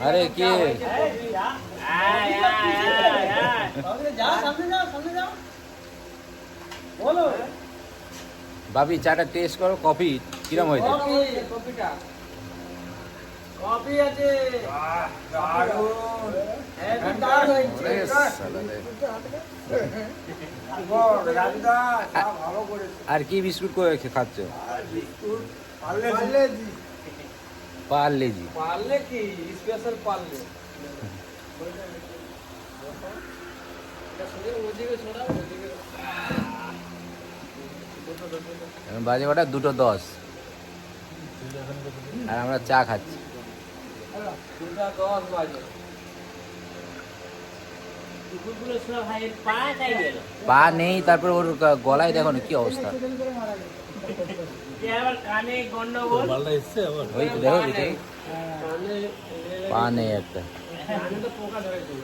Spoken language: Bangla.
আরে কি ভাবি চাটা টেস্ট করো, কফি কিরম হয়েছে? কফি আছে ওরে শালারে। আর কি বিস্কুট করে খাচ্ছ? পার্লেজি। পারলে কি স্পেশাল পারলে এখন বাজে কটা? 2:10 আর আমরা চা খাচ্ছি। 2:10 বাজে। পা নেই, তারপর ওর গলায় দেখো না কি অবস্থা। কানে গন্ডগোল ওই তো দেখো ভিতরে পা নেই একটা। পোকা ধরেছে।